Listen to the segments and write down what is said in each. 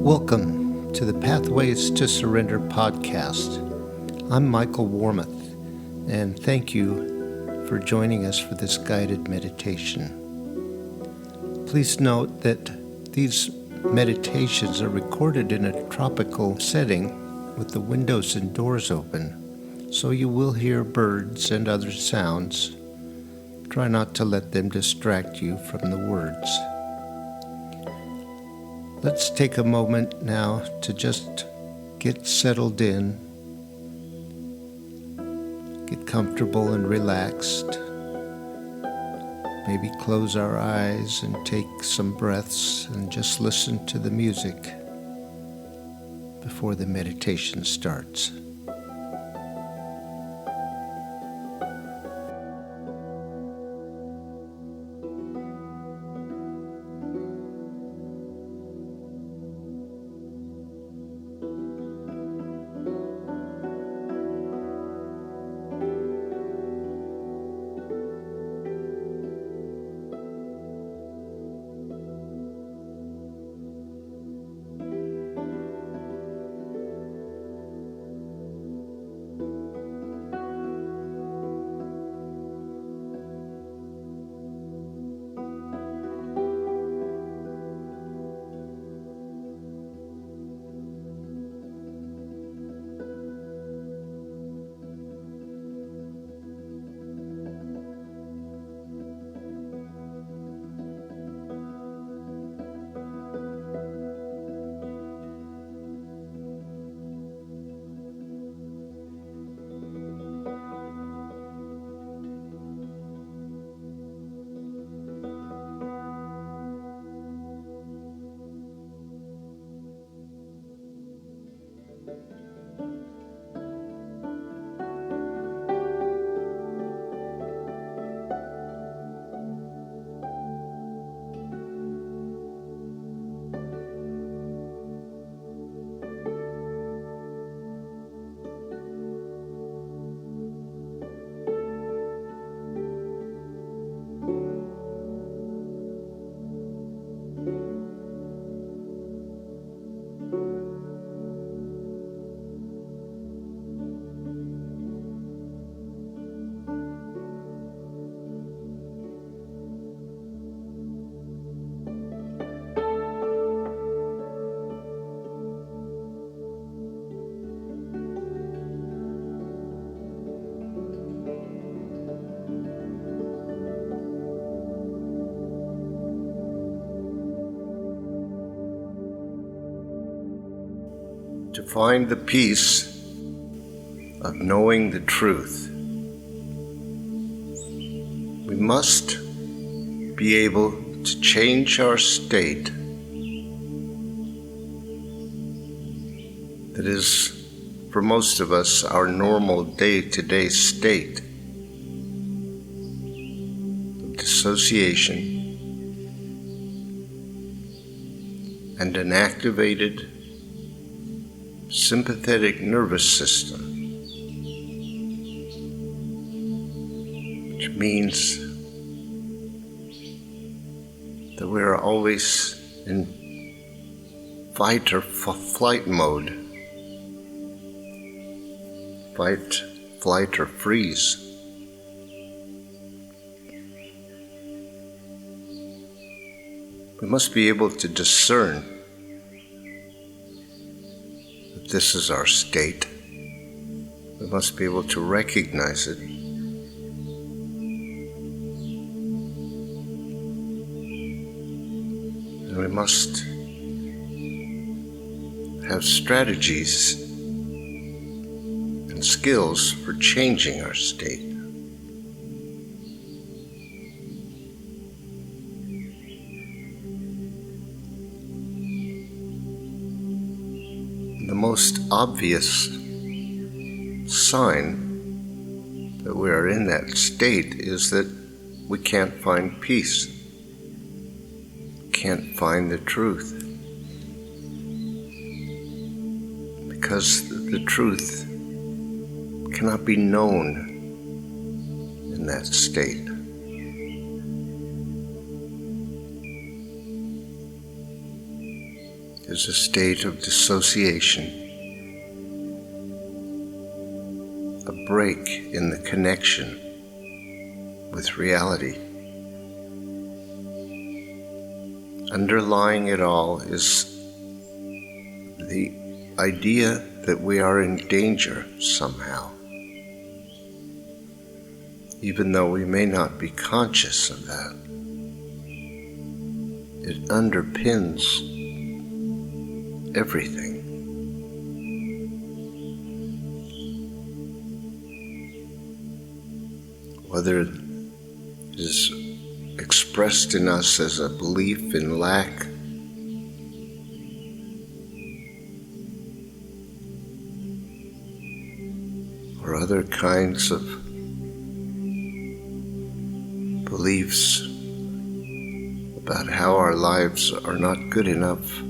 Welcome to the Pathways to Surrender podcast. I'm Michael Warmoth, and thank you for joining us for this guided meditation. Please note that these meditations are recorded in a tropical setting with the windows and doors open, so you will hear birds and other sounds. Try not to let them distract you from the words. Let's take a moment now to just get settled in, get comfortable and relaxed. Maybe close our eyes and take some breaths and just listen to the music before the meditation starts. To find the peace of knowing the truth, we must be able to change our state that is, for most of us, our normal day-to-day state of dissociation and an activated sympathetic nervous system, which means that we are always in fight or flight mode, fight, flight, or freeze. We must be able to discern this is our state. We must be able to recognize it. And we must have strategies and skills for changing our state. The most obvious sign that we are in that state is that we can't find peace, can't find the truth, because the truth cannot be known in that state. is a state of dissociation, a break in the connection with reality. Underlying it all is the idea that we are in danger somehow, even though we may not be conscious of that. It underpins everything. Whether it is expressed in us as a belief in lack, or other kinds of beliefs about how our lives are not good enough.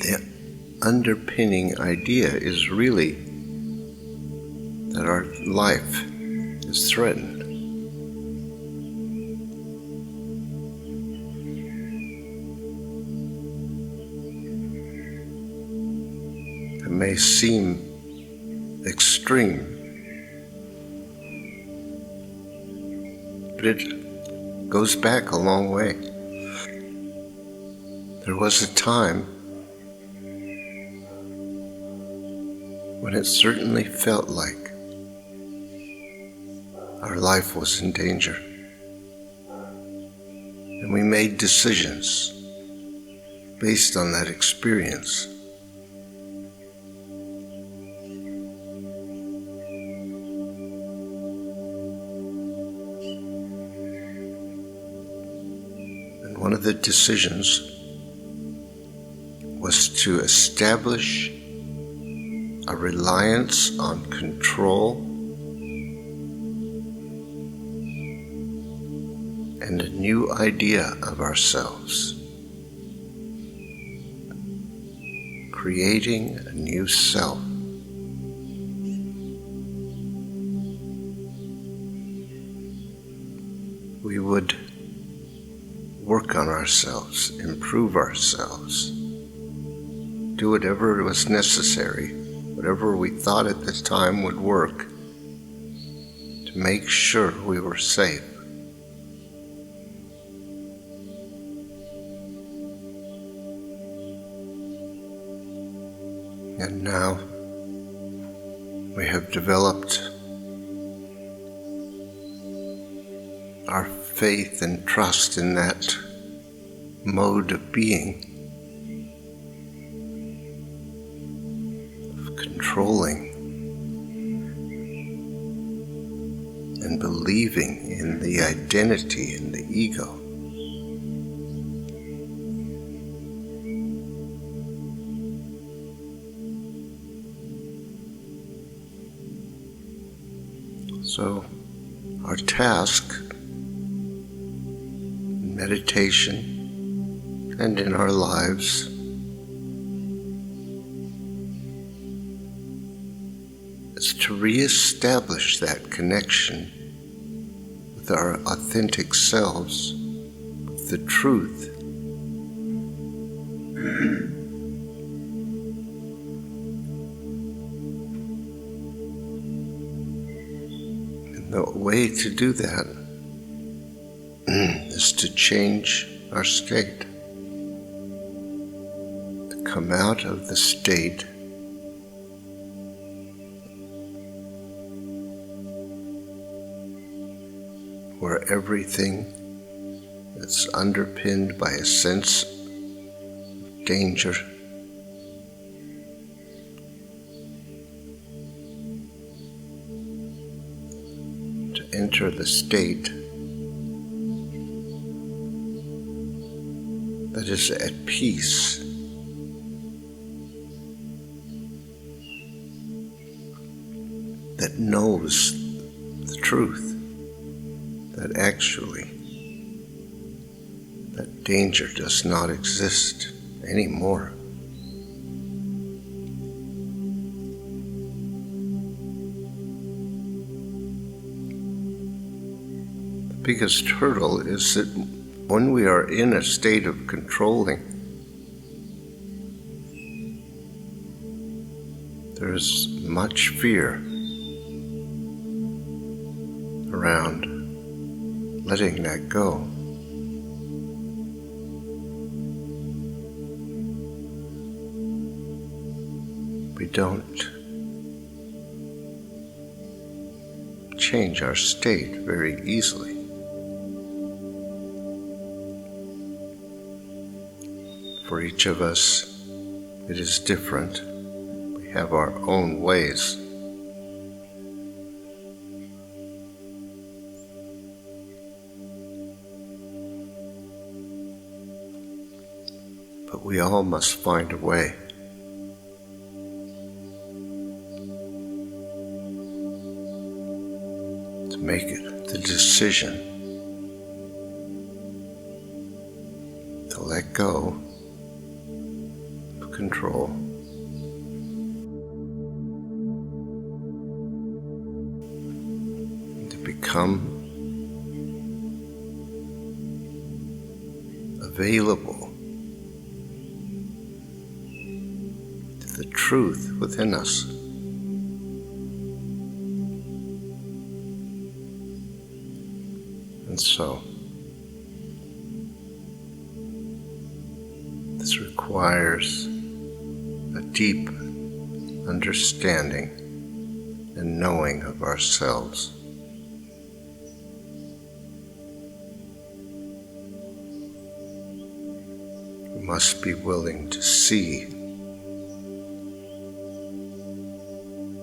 The underpinning idea is really that our life is threatened. It may seem extreme, but it goes back a long way. There was a time when it certainly felt like our life was in danger, and we made decisions based on that experience. And one of the decisions was to establish a reliance on control and a new idea of ourselves, creating a new self. We would work on ourselves, improve ourselves, do whatever was necessary, whatever we thought at the time would work, to make sure we were safe. And now we have developed our faith and trust in that mode of being, of controlling and believing in the identity and the ego. So our task in meditation and in our lives is to reestablish that connection with our authentic selves, with the truth. The way to do that is to change our state, to come out of the state where everything that's underpinned by a sense of danger enter the state that is at peace, that knows the truth, that actually that danger does not exist anymore. The biggest hurdle is that when we are in a state of controlling, there is much fear around letting that go. We don't change our state very easily. For each of us, it is different. We have our own ways. But we all must find a way to make it the decision to let go of control, and to become available to the truth within us. And so, this requires a deep understanding and knowing of ourselves. We must be willing to see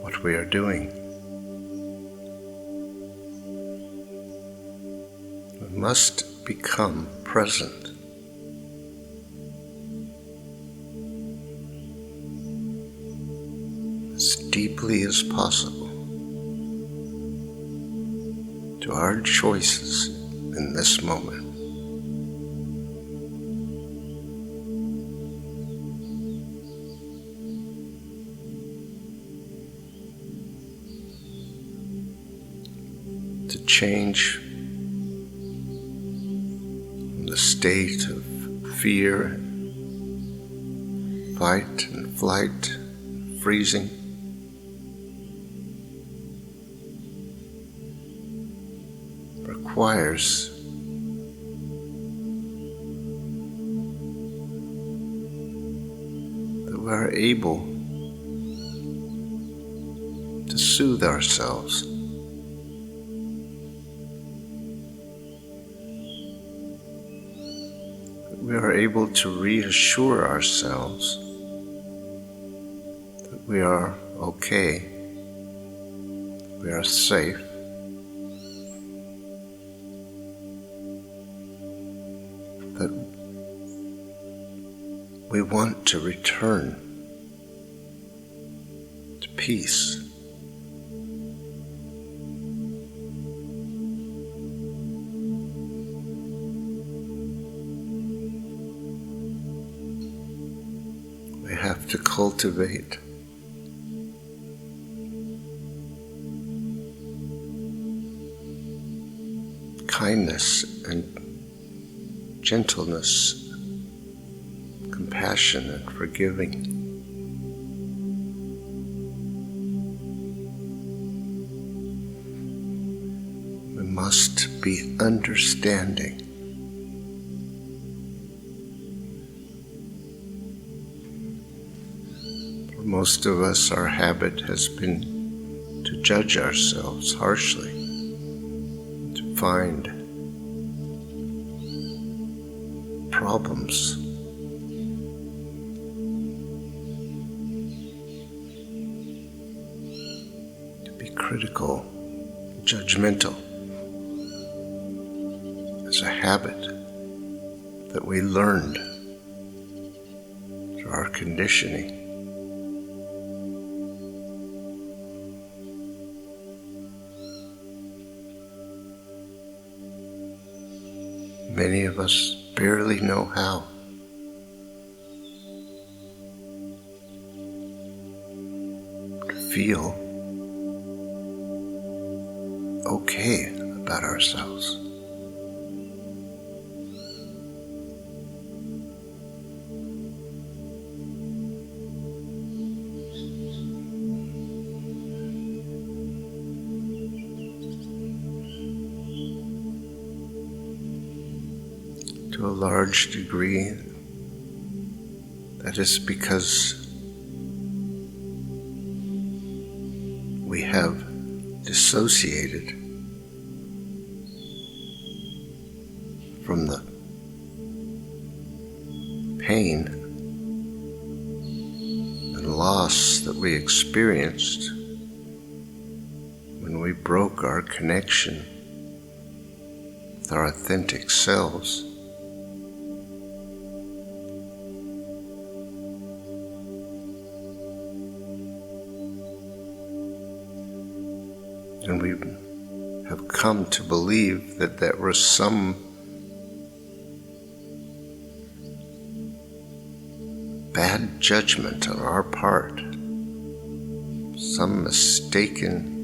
what we are doing. We must become present. As deeply as possible to our choices in this moment. To change from the state of fear, fight and flight, freezing, requires that we are able to soothe ourselves. That we are able to reassure ourselves that we are okay, we are safe, that we want to return to peace. We have to cultivate kindness and gentleness, compassion and forgiving. We must be understanding. For most of us, our habit has been to judge ourselves harshly, to find problems, to be critical, judgmental. It's a habit that we learned through our conditioning. Many of us barely know how. To feel okay about ourselves. To a large degree, that is because we have dissociated from the pain and loss that we experienced when we broke our connection with our authentic selves. And we have come to believe that there was some bad judgment on our part, some mistaken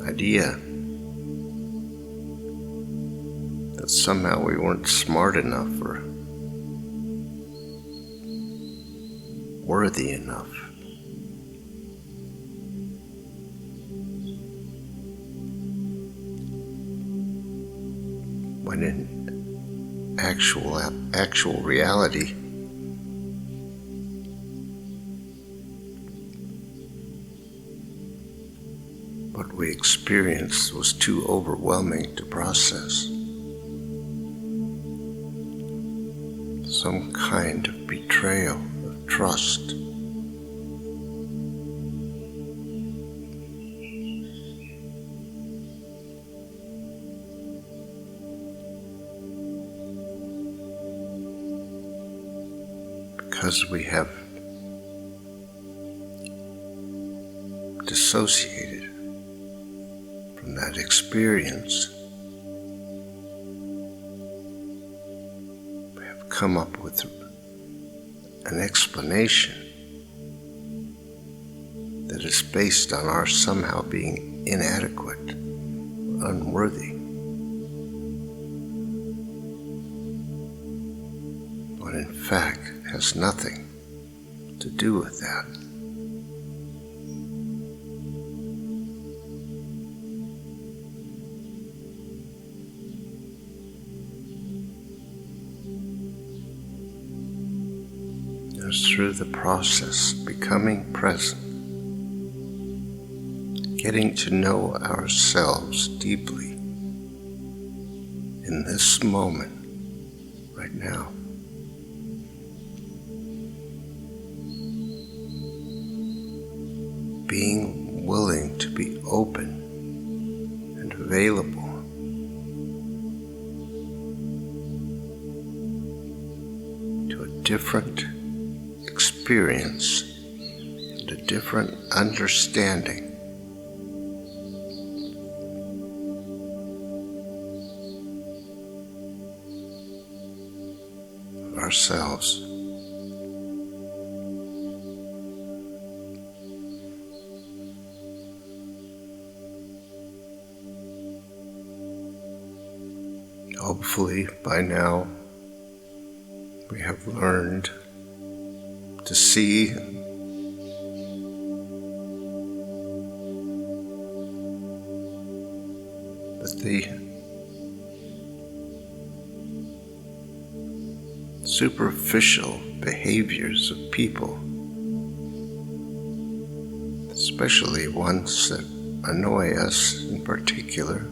idea that somehow we weren't smart enough or worthy enough. When in actual reality, what we experienced was too overwhelming to process. Some kind of betrayal of trust. Because we have dissociated from that experience, we have come up with an explanation that is based on our somehow being inadequate, unworthy, when in fact it has nothing to do with that. It's through the process, becoming present, getting to know ourselves deeply in this moment, right now. Being willing to be open and available to a different experience and a different understanding of ourselves. Hopefully by now we have learned to see that the superficial behaviors of people, especially ones that annoy us in particular,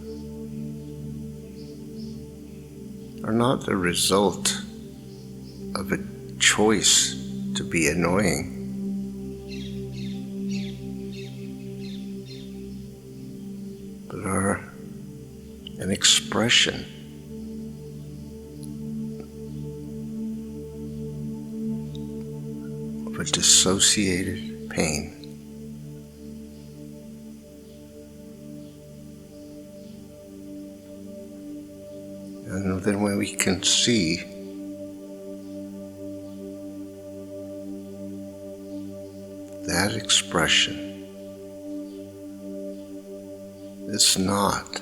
are not the result of a choice to be annoying, but are an expression of a dissociated pain. And then when we can see that expression is not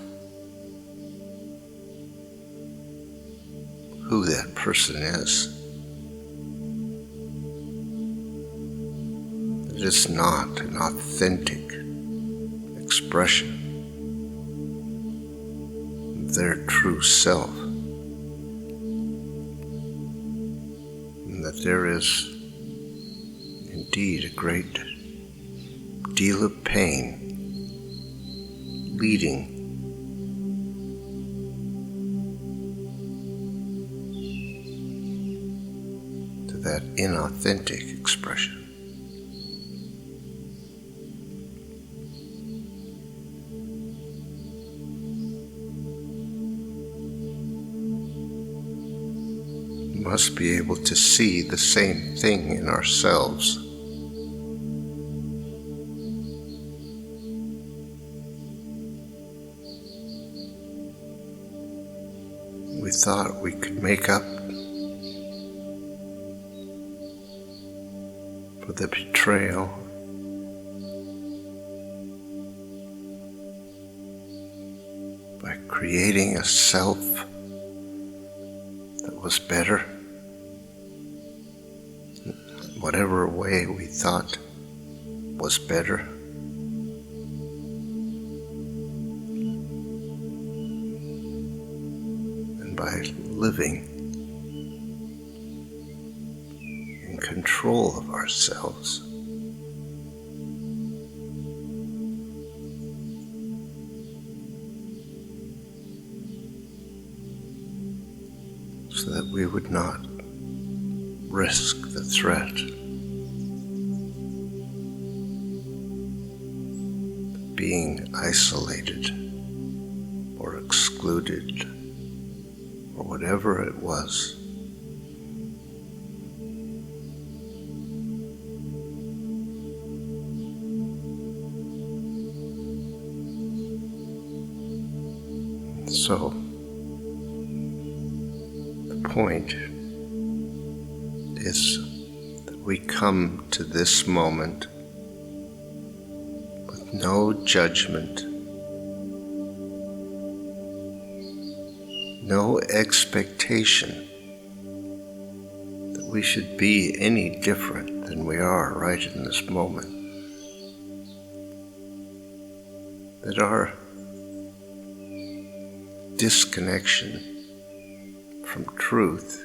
who that person is. It is not an authentic expression of their true self. that there is indeed a great deal of pain leading to that inauthentic expression. We must be able to see the same thing in ourselves. We thought we could make up for the betrayal by creating a self that was better, whatever way we thought was better. By living in control of ourselves, so that we would not risk the threat of being isolated or excluded, or whatever it was. So, the point is that we come to this moment with no judgment, no expectation that we should be any different than we are right in this moment. That our disconnection from truth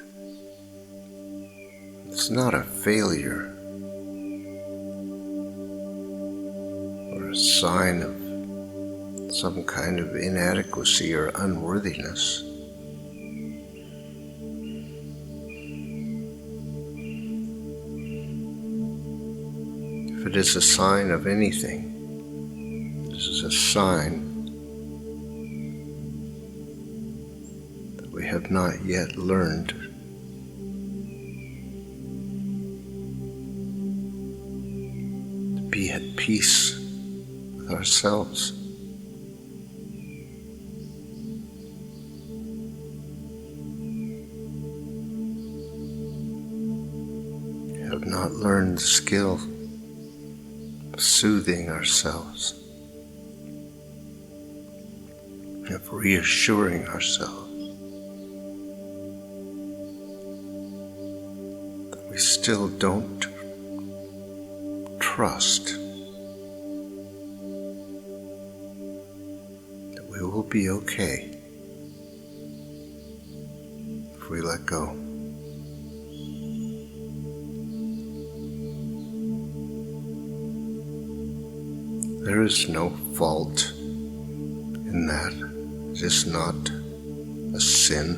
is not a failure or a sign of some kind of inadequacy or unworthiness. If it is a sign of anything, this is a sign that we have not yet learned to be at peace with ourselves. We have not learned the skill soothing ourselves, of reassuring ourselves that we still don't trust that we will be okay if we let go. There is no fault in that. It is not a sin.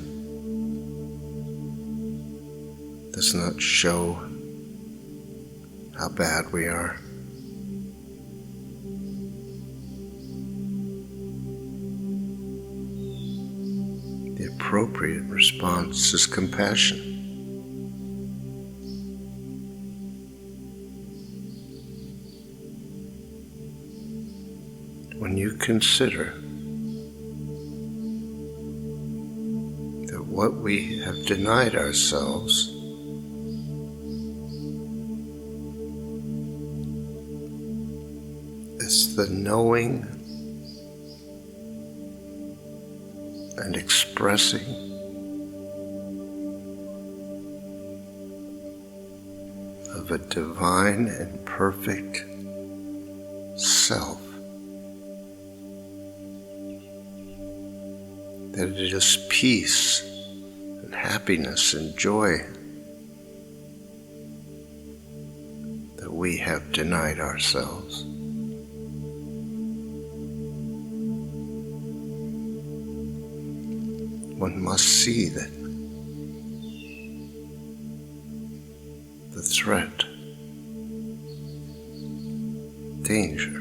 It does not show how bad we are. The appropriate response is compassion. When you consider that what we have denied ourselves is the knowing and expressing of a divine and perfect self, that it is peace and happiness and joy we have denied ourselves. One must see that the threat, danger,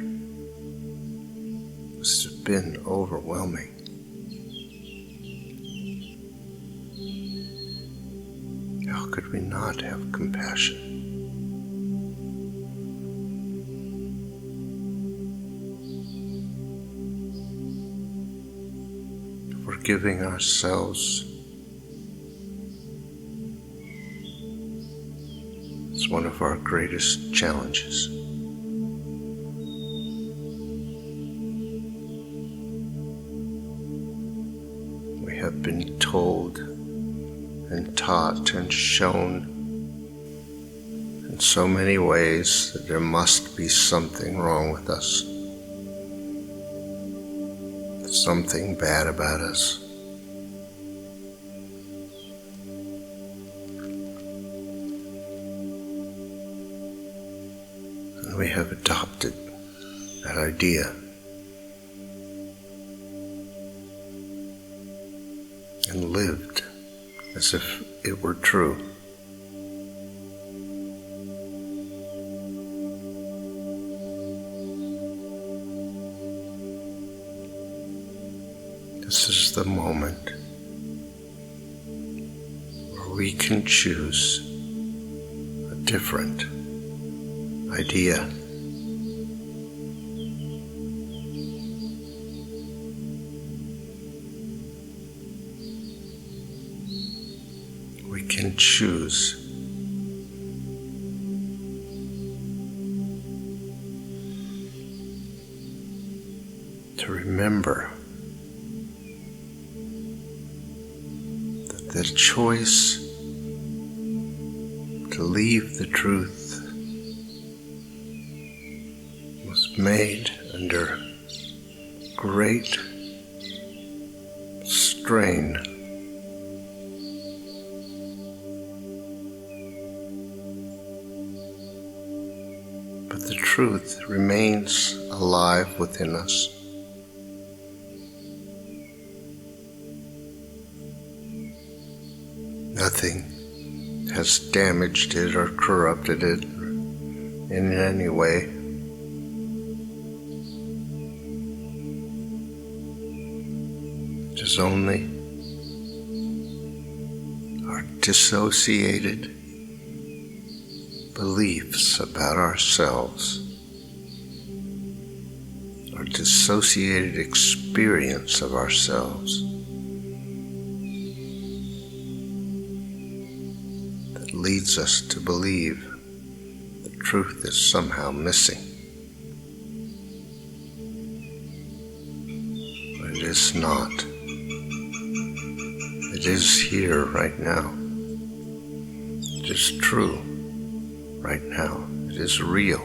must have been overwhelming. How could we not have compassion? Forgiving ourselves is one of our greatest challenges. We have been told and taught and shown in so many ways that there must be something wrong with us, something bad about us. And we have adopted that idea and lived as if it were true. This is the moment where we can choose a different idea. We can choose to remember that the choice to leave the truth was made under great strain. But the truth remains alive within us. Nothing has damaged it or corrupted it in any way. It is only our dissociated beliefs about ourselves, our dissociated experience of ourselves that leads us to believe the truth is somehow missing. But it is not. It is here right now. It is true right now. It is real.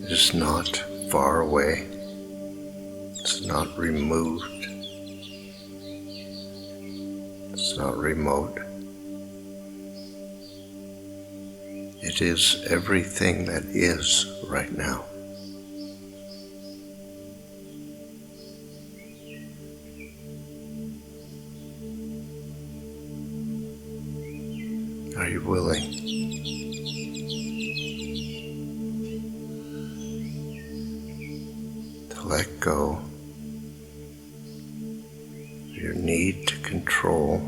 It is not far away. It's not removed. It's not remote. It is everything that is right now. Are you willing to let go of your need to control,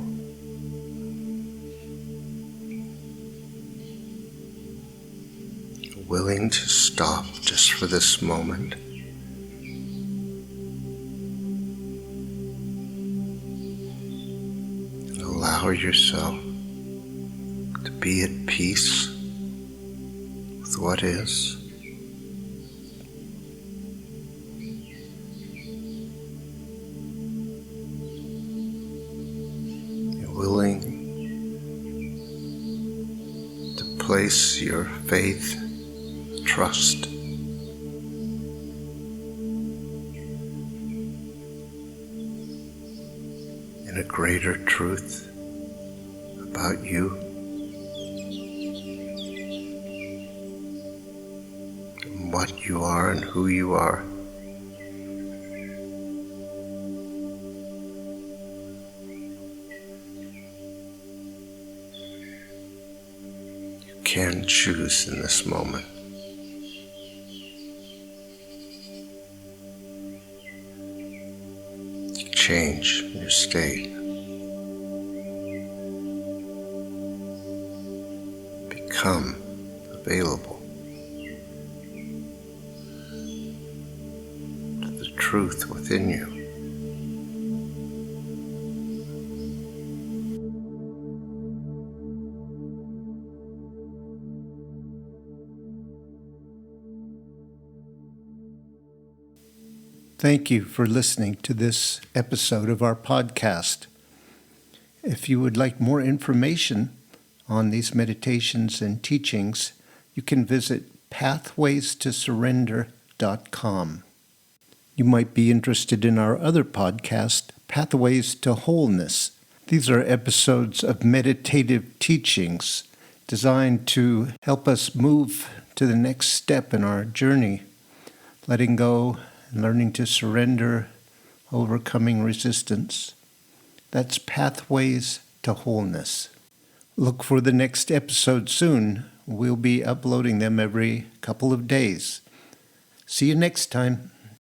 willing to stop just for this moment and allow yourself to be at peace with what is? You're willing to place your faith, trust in a greater truth about you, and what you are and who you are. You can choose in this moment. Change your state. Become available to the truth within you. Thank you for listening to this episode of our podcast. If you would like more information on these meditations and teachings, you can visit pathwaystosurrender.com. You might be interested in our other podcast, Pathways to Wholeness. These are episodes of meditative teachings designed to help us move to the next step in our journey, letting go, learning to surrender, overcoming resistance. That's Pathways to Wholeness. Look for the next episode soon. We'll be uploading them every couple of days. See you next time.